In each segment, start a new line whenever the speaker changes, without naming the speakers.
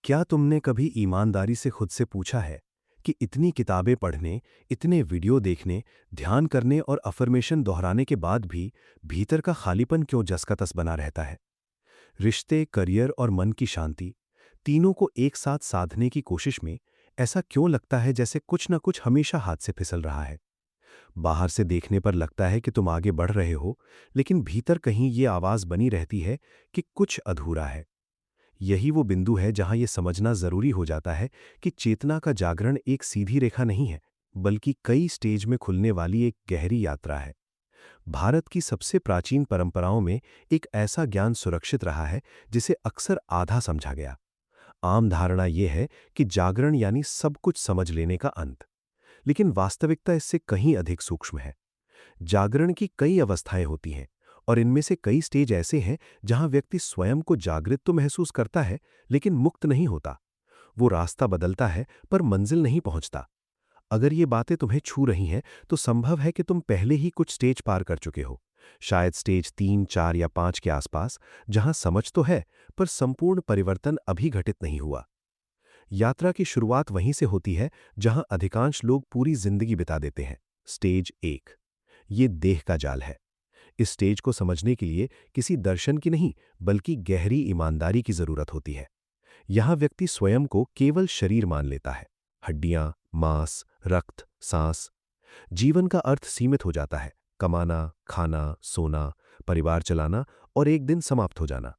क्या तुमने कभी ईमानदारी से खुद से पूछा है कि इतनी किताबें पढ़ने, इतने वीडियो देखने, ध्यान करने और अफर्मेशन दोहराने के बाद भी भीतर का खालीपन क्यों जस का तस बना रहता है? रिश्ते, करियर और मन की शांति, तीनों को एक साथ साधने की कोशिश में ऐसा क्यों लगता है जैसे कुछ न कुछ हमेशा हाथ से फिसल रहा है? बाहर से देखने पर लगता है कि तुम आगे बढ़ रहे हो, लेकिन भीतर कहीं ये आवाज़ बनी रहती है कि कुछ अधूरा है। यही वो बिंदु है जहां यह समझना जरूरी हो जाता है कि चेतना का जागरण एक सीधी रेखा नहीं है, बल्कि कई स्टेज में खुलने वाली एक गहरी यात्रा है। भारत की सबसे प्राचीन परंपराओं में एक ऐसा ज्ञान सुरक्षित रहा है जिसे अक्सर आधा समझा गया। आम धारणा यह है कि जागरण यानी सब कुछ समझ लेने का अंत, लेकिन वास्तविकता इससे कहीं अधिक सूक्ष्म है। जागरण की कई अवस्थाएं होती हैं, और इनमें से कई स्टेज ऐसे हैं जहां व्यक्ति स्वयं को जागृत तो महसूस करता है, लेकिन मुक्त नहीं होता। वो रास्ता बदलता है पर मंजिल नहीं पहुंचता। अगर ये बातें तुम्हें छू रही हैं, तो संभव है कि तुम पहले ही कुछ स्टेज पार कर चुके हो, शायद स्टेज 3, 4 या 5 के आसपास, जहां समझ तो है पर संपूर्ण परिवर्तन अभी घटित नहीं हुआ। यात्रा की शुरुआत वहीं से होती है जहां अधिकांश लोग पूरी जिंदगी बिता देते हैं। स्टेज 1, ये देह का जाल है। इस स्टेज को समझने के लिए किसी दर्शन की नहीं, बल्कि गहरी ईमानदारी की जरूरत होती है। यहां व्यक्ति स्वयं को केवल शरीर मान लेता है, हड्डियां, मांस, रक्त, सांस। जीवन का अर्थ सीमित हो जाता है, कमाना, खाना, सोना, परिवार चलाना और एक दिन समाप्त हो जाना।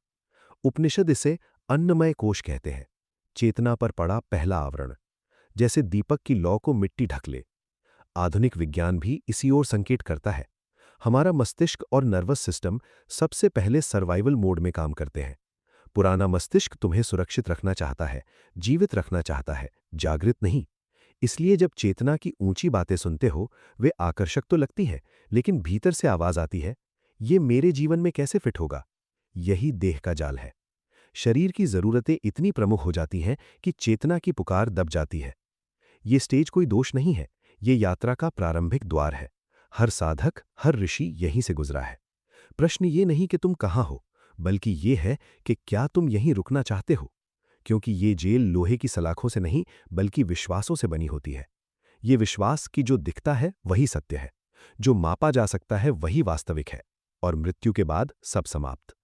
उपनिषद इसे अन्नमय कोश कहते हैं, चेतना पर पड़ा पहला आवरण, जैसे दीपक की लौ को मिट्टी ढक ले। आधुनिक विज्ञान भी इसी ओर संकेत करता है। हमारा मस्तिष्क और नर्वस सिस्टम सबसे पहले सर्वाइवल मोड में काम करते हैं। पुराना मस्तिष्क तुम्हें सुरक्षित रखना चाहता है, जीवित रखना चाहता है, जागृत नहीं। इसलिए जब चेतना की ऊंची बातें सुनते हो, वे आकर्षक तो लगती हैं, लेकिन भीतर से आवाज आती है, ये मेरे जीवन में कैसे फिट होगा? यही देह का जाल है। शरीर की जरूरतें इतनी प्रमुख हो जाती हैं कि चेतना की पुकार दब जाती है। ये स्टेज कोई दोष नहीं है, ये यात्रा का प्रारंभिक द्वार है। हर साधक, हर ऋषि यहीं से गुजरा है। प्रश्न ये नहीं कि तुम कहाँ हो, बल्कि ये है कि क्या तुम यहीं रुकना चाहते हो? क्योंकि ये जेल लोहे की सलाखों से नहीं, बल्कि विश्वासों से बनी होती है। ये विश्वास कि जो दिखता है वही सत्य है, जो मापा जा सकता है वही वास्तविक है, और मृत्यु के बाद सब समाप्त।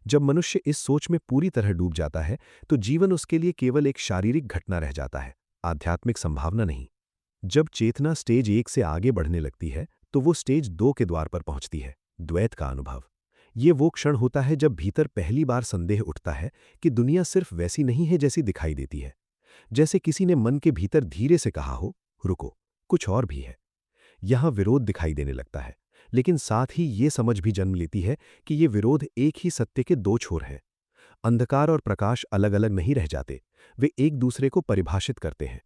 जब मनुष्य इस सोच में पूरी तरह डूब जाता है, तो जीवन उसके लिए केवल एक शारीरिक घटना रह जाता है, आध्यात्मिक संभावना नहीं। जब चेतना स्टेज 1 से आगे बढ़ने लगती है, तो वो स्टेज 2 के द्वार पर पहुंचती है, द्वैत का अनुभव। ये वो क्षण होता है जब भीतर पहली बार संदेह उठता है कि दुनिया सिर्फ वैसी नहीं है जैसी दिखाई देती है। जैसे किसी ने मन के भीतर धीरे से कहा हो, रुको, कुछ और भी है। यहां विरोध दिखाई देने लगता है, लेकिन साथ ही ये समझ भी जन्म लेती है कि ये विरोध एक ही सत्य के दो छोर हैं। अंधकार और प्रकाश अलग अलग नहीं रह जाते, वे एक दूसरे को परिभाषित करते हैं।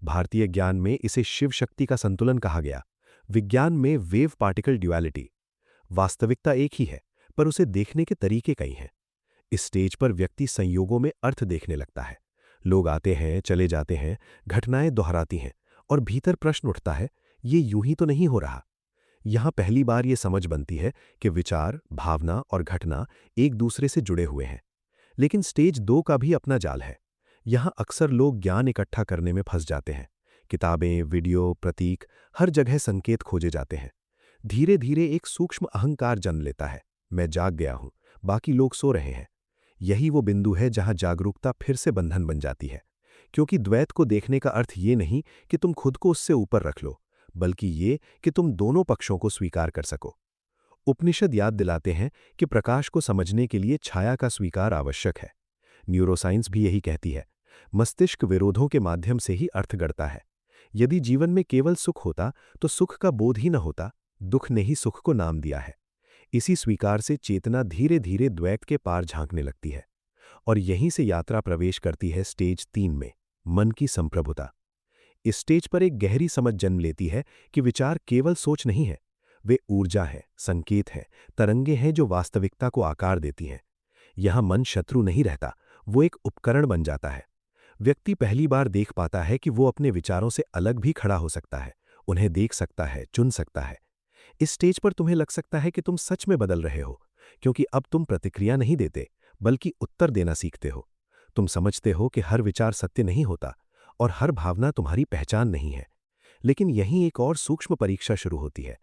भारतीय ज्ञान में इसे शिव शक्ति का संतुलन कहा गया, विज्ञान में वेव पार्टिकल ड्युअलिटी। वास्तविकता एक ही है, पर उसे देखने के तरीके कई हैं। इस स्टेज पर व्यक्ति संयोगों में अर्थ देखने लगता है। लोग आते हैं, चले जाते हैं, घटनाएं दोहराती हैं, और भीतर प्रश्न उठता है, ये यूं ही तो नहीं हो रहा। यहां पहली बार ये समझ बनती है कि विचार, भावना और घटना एक दूसरे से जुड़े हुए हैं। लेकिन स्टेज 2 का भी अपना जाल है। यहां अक्सर लोग ज्ञान इकट्ठा करने में फंस जाते हैं। किताबें, वीडियो, प्रतीक, हर जगह संकेत खोजे जाते हैं। धीरे धीरे एक सूक्ष्म अहंकार जन्म लेता है, मैं जाग गया हूं, बाकी लोग सो रहे हैं। यही वो बिंदु है जहां जागरूकता फिर से बंधन बन जाती है, क्योंकि द्वैत को देखने का अर्थ ये नहीं कि तुम खुद को उससे ऊपर रख लो, बल्कि ये कि तुम दोनों पक्षों को स्वीकार कर सको। उपनिषद याद दिलाते हैं कि प्रकाश को समझने के लिए छाया का स्वीकार आवश्यक है। न्यूरोसाइंस भी यही कहती है, मस्तिष्क विरोधों के माध्यम से ही अर्थ गढ़ता है। यदि जीवन में केवल सुख होता, तो सुख का बोध ही न होता, दुख ने ही सुख को नाम दिया है। इसी स्वीकार से चेतना धीरे धीरे द्वैत के पार झांकने लगती है, और यहीं से यात्रा प्रवेश करती है स्टेज 3 में, मन की संप्रभुता। इस स्टेज पर एक गहरी समझ जन्म लेती है कि विचार केवल सोच नहीं है, वे ऊर्जा है, संकेत है, तरंगे हैं जो वास्तविकता को आकार देती हैं। यहां मन शत्रु नहीं रहता, वो एक उपकरण बन जाता है। व्यक्ति पहली बार देख पाता है कि वो अपने विचारों से अलग भी खड़ा हो सकता है, उन्हें देख सकता है, चुन सकता है। इस स्टेज पर तुम्हें लग सकता है कि तुम सच में बदल रहे हो, क्योंकि अब तुम प्रतिक्रिया नहीं देते, बल्कि उत्तर देना सीखते हो। तुम समझते हो कि हर विचार सत्य नहीं होता और हर भावना तुम्हारी पहचान नहीं है। लेकिन यहीं एक और सूक्ष्म परीक्षा शुरू होती है।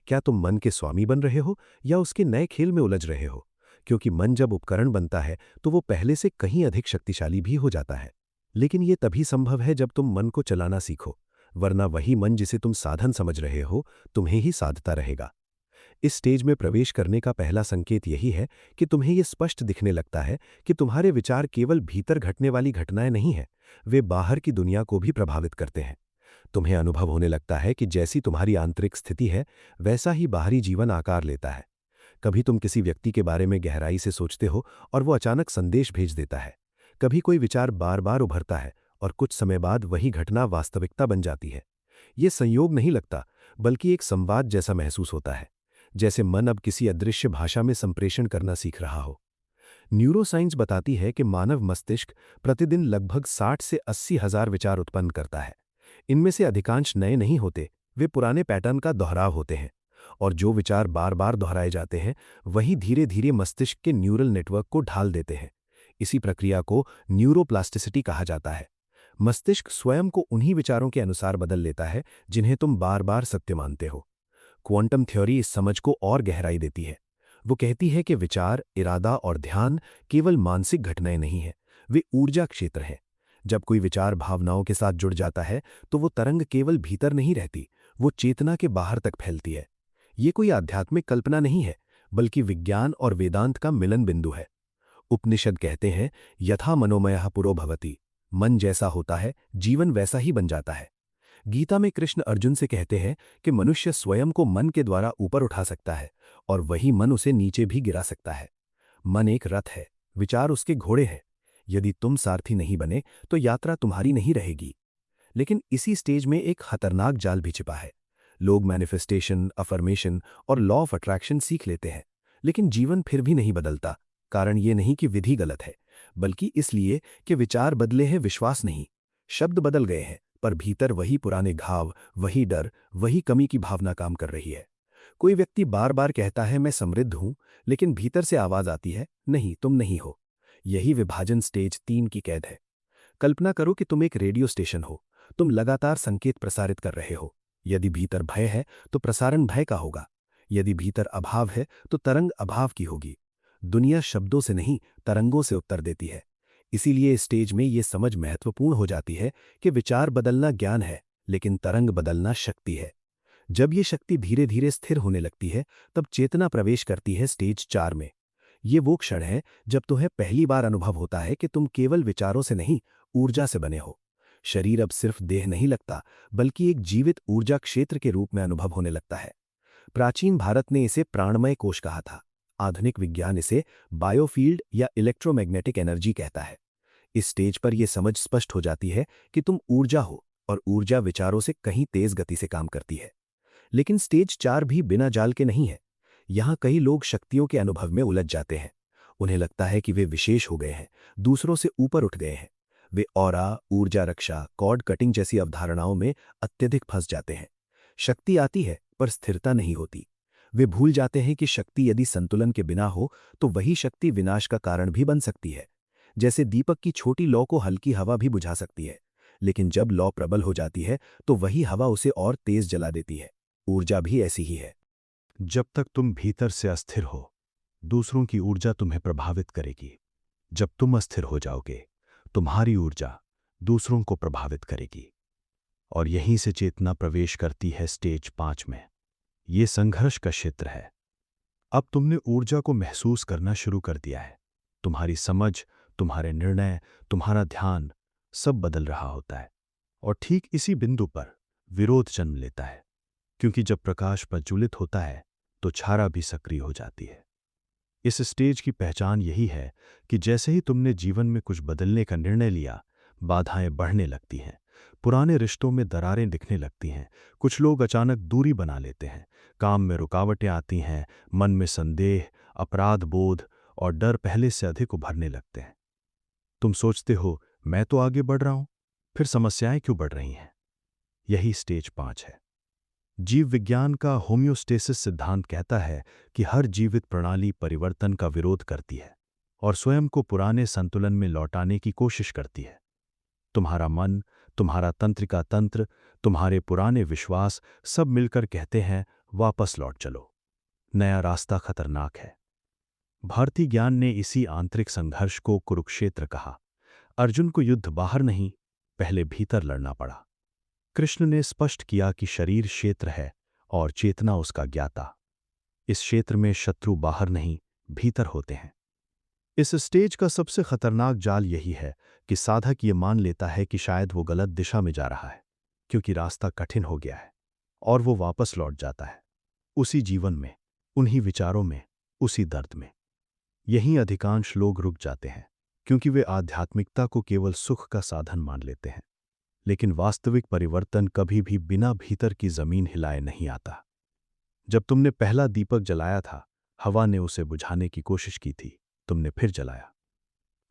क्या तुम मन के स्वामी बन रहे हो या उसके नए खेल में उलझ रहे हो? क्योंकि मन जब उपकरण बनता है तो वो पहले से कहीं अधिक शक्तिशाली भी हो जाता है। लेकिन ये तभी संभव है जब तुम मन को चलाना सीखो, वरना वही मन जिसे तुम साधन समझ रहे हो तुम्हें ही साधता रहेगा। इस स्टेज में प्रवेश करने का पहला संकेत यही है कि तुम्हें यह स्पष्ट दिखने लगता है कि तुम्हारे विचार केवल भीतर घटने वाली घटनाएं नहीं हैं, वे बाहर की दुनिया को भी प्रभावित करते हैं। तुम्हें अनुभव होने लगता है कि जैसी तुम्हारी आंतरिक स्थिति है, वैसा ही बाहरी जीवन आकार लेता है। कभी तुम किसी व्यक्ति के बारे में गहराई से सोचते हो और वो अचानक संदेश भेज देता है। कभी कोई विचार बार बार उभरता है और कुछ समय बाद वही घटना वास्तविकता बन जाती है। ये संयोग नहीं लगता, बल्कि एक संवाद जैसा महसूस होता है, जैसे मन अब किसी अदृश्य भाषा में संप्रेषण करना सीख रहा हो। न्यूरोसाइंस बताती है कि मानव मस्तिष्क प्रतिदिन लगभग 60 से 80 हजार विचार उत्पन्न करता है। इनमें से अधिकांश नए नहीं होते, वे पुराने पैटर्न का दोहराव होते हैं। और जो विचार बार बार दोहराए जाते हैं, वही धीरे धीरे मस्तिष्क के न्यूरल नेटवर्क को ढाल देते हैं। इसी प्रक्रिया को न्यूरोप्लास्टिसिटी कहा जाता है। मस्तिष्क स्वयं को उन्हीं विचारों के अनुसार बदल लेता है जिन्हें तुम बार बार सत्य मानते हो। क्वांटम थ्योरी इस समझ को और गहराई देती है। वो कहती है कि विचार, इरादा और ध्यान केवल मानसिक घटनाएं नहीं हैं, वे ऊर्जा क्षेत्र हैं। जब कोई विचार भावनाओं के साथ जुड़ जाता है तो वो तरंग केवल भीतर नहीं रहती, वो चेतना के बाहर तक फैलती है। ये कोई आध्यात्मिक कल्पना नहीं है, बल्कि विज्ञान और वेदांत का मिलन बिंदु है। उपनिषद कहते हैं, यथा मनोमयः पुरो भवति। मन जैसा होता है, जीवन वैसा ही बन जाता है। गीता में कृष्ण अर्जुन से कहते हैं कि मनुष्य स्वयं को मन के द्वारा ऊपर उठा सकता है और वही मन उसे नीचे भी गिरा सकता है। मन एक रथ है, विचार उसके घोड़े हैं। यदि तुम सारथी नहीं बने तो यात्रा तुम्हारी नहीं रहेगी। लेकिन इसी स्टेज में एक खतरनाक जाल भी छिपा है। लोग मैनिफेस्टेशन, अफर्मेशन और लॉ ऑफ अट्रैक्शन सीख लेते हैं, लेकिन जीवन फिर भी नहीं बदलता। कारण ये नहीं कि विधि गलत है, बल्कि इसलिए कि विचार बदले हैं, विश्वास नहीं। शब्द बदल गए हैं, पर भीतर वही पुराने घाव, वही डर, वही कमी की भावना काम कर रही है। कोई व्यक्ति बार बार कहता है मैं समृद्ध हूं, लेकिन भीतर से आवाज आती है, नहीं तुम नहीं हो। यही विभाजन स्टेज 3 की कैद है। कल्पना करो कि तुम एक रेडियो स्टेशन हो। तुम लगातार संकेत प्रसारित कर रहे हो। यदि भीतर भय है तो प्रसारण भय का होगा। यदि भीतर अभाव है तो तरंग अभाव की होगी। दुनिया शब्दों से नहीं, तरंगों से उत्तर देती है। इसीलिए इस स्टेज में यह समझ महत्वपूर्ण हो जाती है कि विचार बदलना ज्ञान है, लेकिन तरंग बदलना शक्ति है। जब ये शक्ति धीरे धीरे स्थिर होने लगती है, तब चेतना प्रवेश करती है स्टेज 4 में। ये वो क्षण है जब तुम्हें पहली बार अनुभव होता है कि तुम केवल विचारों से नहीं, ऊर्जा से बने हो। शरीर अब सिर्फ देह नहीं लगता, बल्कि एक जीवित ऊर्जा क्षेत्र के रूप में अनुभव होने लगता है। प्राचीन भारत ने इसे प्राणमय कोश कहा था। आधुनिक विज्ञान इसे बायोफील्ड या इलेक्ट्रोमैग्नेटिक एनर्जी कहता है। इस स्टेज पर यह समझ स्पष्ट हो जाती है कि तुम ऊर्जा हो और ऊर्जा विचारों से कहीं तेज गति से काम करती है। लेकिन स्टेज 4 भी बिना जाल के नहीं है। यहां कई लोग शक्तियों के अनुभव में उलझ जाते हैं। उन्हें लगता है कि वे विशेष हो गए हैं, दूसरों से ऊपर उठ गए हैं। वे ऑरा, ऊर्जा रक्षा, कॉर्ड कटिंग जैसी अवधारणाओं में अत्यधिक फंस जाते हैं। शक्ति आती है पर स्थिरता नहीं होती। वे भूल जाते हैं कि शक्ति यदि संतुलन के बिना हो तो वही शक्ति विनाश का कारण भी बन सकती है। जैसे दीपक की छोटी लौ को हल्की हवा भी बुझा सकती है, लेकिन जब लौ प्रबल हो जाती है तो वही हवा उसे और तेज जला देती है। ऊर्जा भी ऐसी ही है। जब तक तुम भीतर से अस्थिर हो, दूसरों की ऊर्जा तुम्हें प्रभावित करेगी। जब तुम अस्थिर हो जाओगे, तुम्हारी ऊर्जा दूसरों को प्रभावित करेगी। और यहीं से चेतना प्रवेश करती है स्टेज 5 में। यह संघर्ष का क्षेत्र है। अब तुमने ऊर्जा को महसूस करना शुरू कर दिया है। तुम्हारी समझ, तुम्हारे निर्णय, तुम्हारा ध्यान सब बदल रहा होता है। और ठीक इसी बिंदु पर विरोध जन्म लेता है, क्योंकि जब प्रकाश प्रज्वलित होता है तो छाया भी सक्रिय हो जाती है। इस स्टेज की पहचान यही है कि जैसे ही तुमने जीवन में कुछ बदलने का निर्णय लिया, बाधाएं बढ़ने लगती हैं। पुराने रिश्तों में दरारें दिखने लगती हैं। कुछ लोग अचानक दूरी बना लेते हैं। काम में रुकावटें आती हैं। मन में संदेह, अपराध बोध और डर पहले से अधिक उभरने लगते हैं। तुम सोचते हो, मैं तो आगे बढ़ रहा हूं, फिर समस्याएं क्यों बढ़ रही हैं? यही स्टेज 5 है। जीव विज्ञान का होम्योस्टेसिस सिद्धांत कहता है कि हर जीवित प्रणाली परिवर्तन का विरोध करती है। और स्वयं को पुराने संतुलन में लौटाने की कोशिश करती है। तुम्हारा मन, तुम्हारा तंत्रिका तंत्र, तुम्हारे पुराने विश्वास सब मिलकर कहते हैं, वापस लौट चलो। नया रास्ता खतरनाक है। भारतीय ज्ञान ने इसी आंतरिक संघर्ष को कुरुक्षेत्र कहा। अर्जुन को युद्ध बाहर नहीं, पहले भीतर लड़ना पड़ा। कृष्ण ने स्पष्ट किया कि शरीर क्षेत्र है और चेतना उसका ज्ञाता। इस क्षेत्र में शत्रु बाहर नहीं, भीतर होते हैं। इस स्टेज का सबसे खतरनाक जाल यही है कि साधक ये मान लेता है कि शायद वो गलत दिशा में जा रहा है, क्योंकि रास्ता कठिन हो गया है, और वो वापस लौट जाता है उसी जीवन में, उन्हीं विचारों में, उसी दर्द में। यहीं अधिकांश लोग रुक जाते हैं, क्योंकि वे आध्यात्मिकता को केवल सुख का साधन मान लेते हैं। लेकिन वास्तविक परिवर्तन कभी भी बिना भीतर की जमीन हिलाए नहीं आता। जब तुमने पहला दीपक जलाया था, हवा ने उसे बुझाने की कोशिश की थी, तुमने फिर जलाया।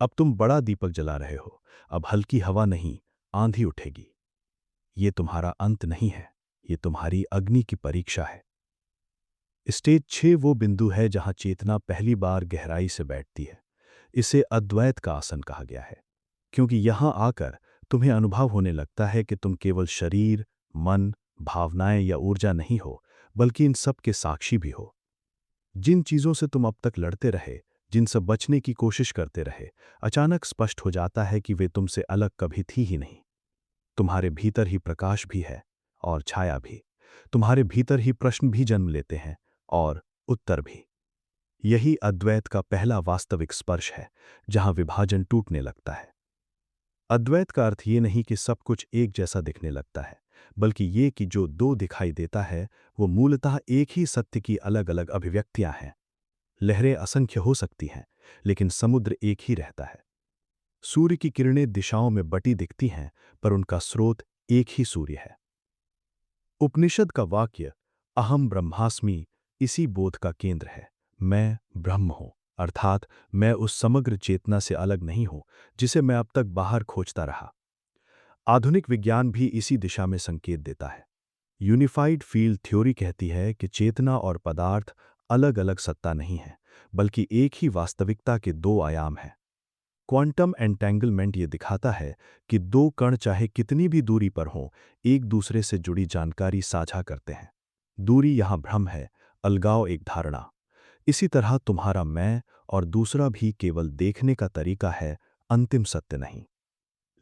अब तुम बड़ा दीपक जला रहे हो, अब हल्की हवा नहीं, आंधी उठेगी। ये तुम्हारा अंत नहीं है, ये तुम्हारी अग्नि की परीक्षा है। स्टेज 6 वो बिंदु है जहां चेतना पहली बार गहराई से बैठती है। इसे अद्वैत का आसन कहा गया है, क्योंकि यहां आकर तुम्हें अनुभव होने लगता है कि तुम केवल शरीर, मन, भावनाएं या ऊर्जा नहीं हो, बल्कि इन सब के साक्षी भी हो। जिन चीजों से तुम अब तक लड़ते रहे, जिनसे बचने की कोशिश करते रहे, अचानक स्पष्ट हो जाता है कि वे तुमसे अलग कभी थी ही नहीं। तुम्हारे भीतर ही प्रकाश भी है और छाया भी। तुम्हारे भीतर ही प्रश्न भी जन्म लेते हैं और उत्तर भी। यही अद्वैत का पहला वास्तविक स्पर्श है, जहां विभाजन टूटने लगता है। अद्वैत का अर्थ ये नहीं कि सब कुछ एक जैसा दिखने लगता है, बल्कि ये कि जो दो दिखाई देता है, वो मूलतः एक ही सत्य की अलग अलग अभिव्यक्तियां हैं। लहरें असंख्य हो सकती हैं, लेकिन समुद्र एक ही रहता है। सूर्य की किरणें दिशाओं में बटी दिखती हैं, पर उनका स्रोत एक ही सूर्य है। उपनिषद का वाक्य अहम ब्रह्मास्मि इसी बोध का केंद्र है। मैं ब्रह्म हूं, अर्थात मैं उस समग्र चेतना से अलग नहीं हूं जिसे मैं अब तक बाहर खोजता रहा। आधुनिक विज्ञान भी इसी दिशा में संकेत देता है। यूनिफाइड फील्ड थ्योरी कहती है कि चेतना और पदार्थ अलग अलग सत्ता नहीं है, बल्कि एक ही वास्तविकता के दो आयाम हैं। क्वांटम एंटेंगलमेंट ये दिखाता है कि दो कण चाहे कितनी भी दूरी पर हों, एक दूसरे से जुड़ी जानकारी साझा करते हैं। दूरी यहाँ भ्रम है, अलगाव एक धारणा। इसी तरह तुम्हारा मैं और दूसरा भी केवल देखने का तरीका है, अंतिम सत्य नहीं।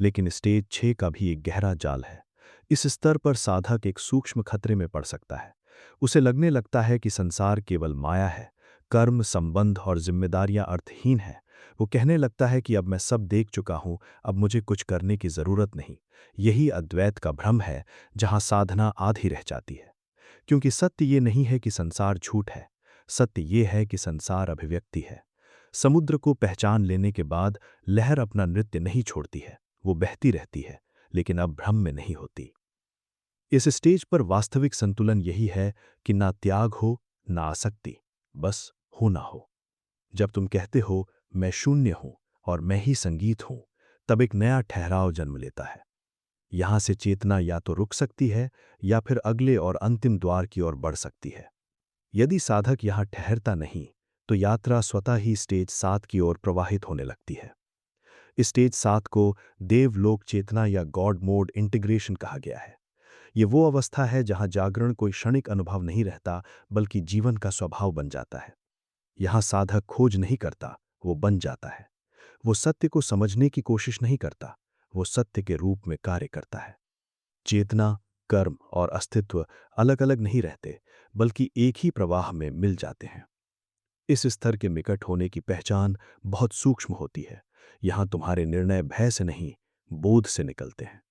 लेकिन स्टेज 6 का भी एक गहरा जाल है। इस स्तर पर साधक एक सूक्ष्म खतरे में पड़ सकता है। उसे लगने लगता है कि संसार केवल माया है, कर्म, संबंध और जिम्मेदारियां अर्थहीन हैं। वो कहने लगता है कि अब मैं सब देख चुका हूं, अब मुझे कुछ करने की जरूरत नहीं। यही अद्वैत का भ्रम है, जहां साधना आधी रह जाती है। क्योंकि सत्य ये नहीं है कि संसार झूठ है, सत्य ये है कि संसार अभिव्यक्ति है। समुद्र को पहचान लेने के बाद लहर अपना नृत्य नहीं छोड़ती है, वो बहती रहती है, लेकिन अब भ्रम में नहीं होती। इस स्टेज पर वास्तविक संतुलन यही है कि ना त्याग हो, ना आसक्ति, बस होना हो। जब तुम कहते हो मैं शून्य हूं और मैं ही संगीत हूं, तब एक नया ठहराव जन्म लेता है। यहां से चेतना या तो रुक सकती है या फिर अगले और अंतिम द्वार की ओर बढ़ सकती है। यदि साधक यहां ठहरता नहीं, तो यात्रा स्वतः ही स्टेज 7 की ओर प्रवाहित होने लगती है। स्टेज 7 को देवलोक चेतना या गॉड मोड इंटीग्रेशन कहा गया है। ये वो अवस्था है जहां जागरण कोई क्षणिक अनुभव नहीं रहता, बल्कि जीवन का स्वभाव बन जाता है। यहां साधक खोज नहीं करता, वो बन जाता है। वो सत्य को समझने की कोशिश नहीं करता, वो सत्य के रूप में कार्य करता है। चेतना, कर्म और अस्तित्व अलग अलग नहीं रहते, बल्कि एक ही प्रवाह में मिल जाते हैं। इस स्तर के निकट होने की पहचान बहुत सूक्ष्म होती है। यहां तुम्हारे निर्णय भय से नहीं, बोध से निकलते हैं।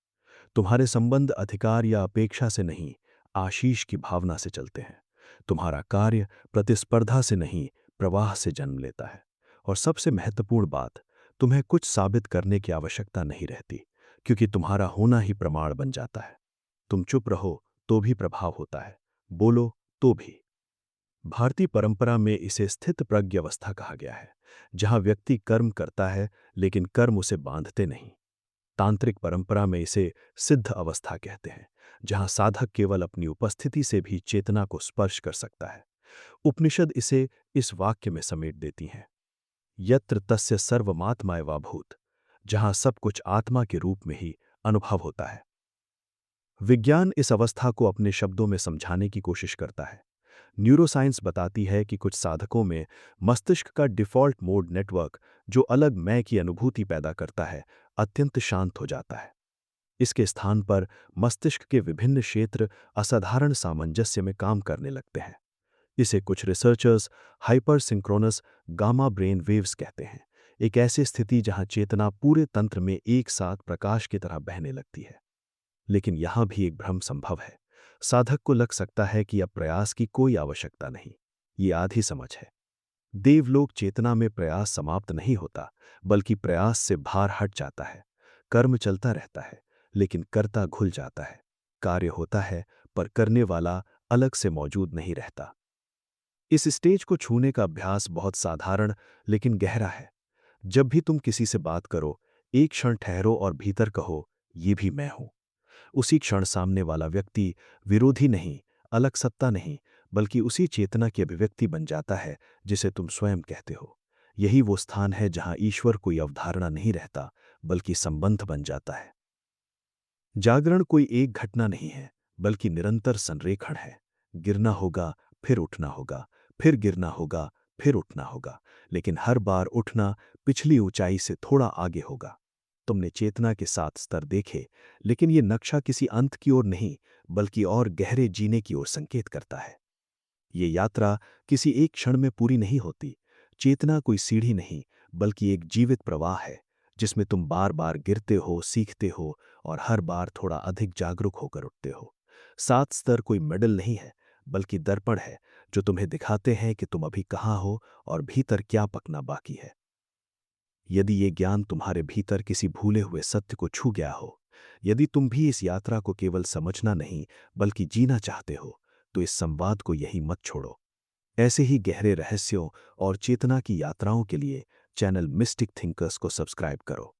तुम्हारे संबंध अधिकार या अपेक्षा से नहीं, आशीष की भावना से चलते हैं। तुम्हारा कार्य प्रतिस्पर्धा से नहीं, प्रवाह से जन्म लेता है। और सबसे महत्वपूर्ण बात, तुम्हें कुछ साबित करने की आवश्यकता नहीं रहती, क्योंकि तुम्हारा होना ही प्रमाण बन जाता है। तुम चुप रहो तो भी प्रभाव होता है, बोलो तो भी। भारतीय परंपरा में इसे स्थित प्रज्ञ अवस्था कहा गया है, जहां व्यक्ति कर्म करता है लेकिन कर्म उसे बांधते नहीं। तांत्रिक परंपरा में इसे सिद्ध अवस्था कहते हैं, जहां साधक केवल अपनी उपस्थिति से भी चेतना को स्पर्श कर सकता है। उपनिषद इसे इस वाक्य में समेट देती हैं, यत्र तस्य सर्वमात्माएवा भूत, जहां सब कुछ आत्मा के रूप में ही अनुभव होता है। विज्ञान इस अवस्था को अपने शब्दों में समझाने की कोशिश करता है। न्यूरोसाइंस बताती है कि कुछ साधकों में मस्तिष्क का डिफ़ॉल्ट मोड नेटवर्क, जो अलग मैं की अनुभूति पैदा करता है, अत्यंत शांत हो जाता है। इसके स्थान पर मस्तिष्क के विभिन्न क्षेत्र असाधारण सामंजस्य में काम करने लगते हैं। इसे कुछ researchers hyper synchronous gamma brain waves कहते हैं, एक ऐसी स्थिति जहां चेतना पूरे तंत्र में एक साथ प्रकाश की तरह बहने लगती है। लेकिन यहां भी एक भ्रम संभव है। साधक को लग सकता है कि अब प्रयास की कोई आवश्यकता नहीं। ये आधी समझ है। देवलोक चेतना में प्रयास समाप्त नहीं होता, बल्कि प्रयास से भार हट जाता है। कर्म चलता रहता है, लेकिन कर्ता घुल जाता है। कार्य होता है, पर करने वाला अलग से मौजूद नहीं रहता। इस स्टेज को छूने का अभ्यास बहुत साधारण लेकिन गहरा है। जब भी तुम किसी से बात करो, एक क्षण ठहरो और भीतर कहो, ये भी मैं हूं। उसी क्षण सामने वाला व्यक्ति विरोधी नहीं, अलग सत्ता नहीं, बल्कि उसी चेतना की अभिव्यक्ति बन जाता है जिसे तुम स्वयं कहते हो। यही वो स्थान है जहां ईश्वर कोई अवधारणा नहीं रहता, बल्कि संबंध बन जाता है। जागरण कोई एक घटना नहीं है, बल्कि निरंतर संरेखण है। गिरना होगा, फिर उठना होगा, फिर गिरना होगा, फिर उठना होगा, लेकिन हर बार उठना पिछली ऊंचाई से थोड़ा आगे होगा। तुमने चेतना के 7 स्तर देखे, लेकिन ये नक्शा किसी अंत की ओर नहीं, बल्कि और गहरे जीने की ओर संकेत करता है। ये यात्रा किसी एक क्षण में पूरी नहीं होती। चेतना कोई सीढ़ी नहीं, बल्कि एक जीवित प्रवाह है, जिसमें तुम बार बार गिरते हो, सीखते हो और हर बार थोड़ा अधिक जागरूक होकर उठते हो। 7 स्तर कोई मेडल नहीं है, बल्कि दर्पण है, जो तुम्हें दिखाते हैं कि तुम अभी कहाँ हो और भीतर क्या पकना बाकी है। यदि ये ज्ञान तुम्हारे भीतर किसी भूले हुए सत्य को छू गया हो, यदि तुम भी इस यात्रा को केवल समझना नहीं, बल्कि जीना चाहते हो, तो इस संवाद को यहीं मत छोड़ो। ऐसे ही गहरे रहस्यों और चेतना की यात्राओं के लिए चैनल मिस्टिक थिंकर्स को सब्सक्राइब करो।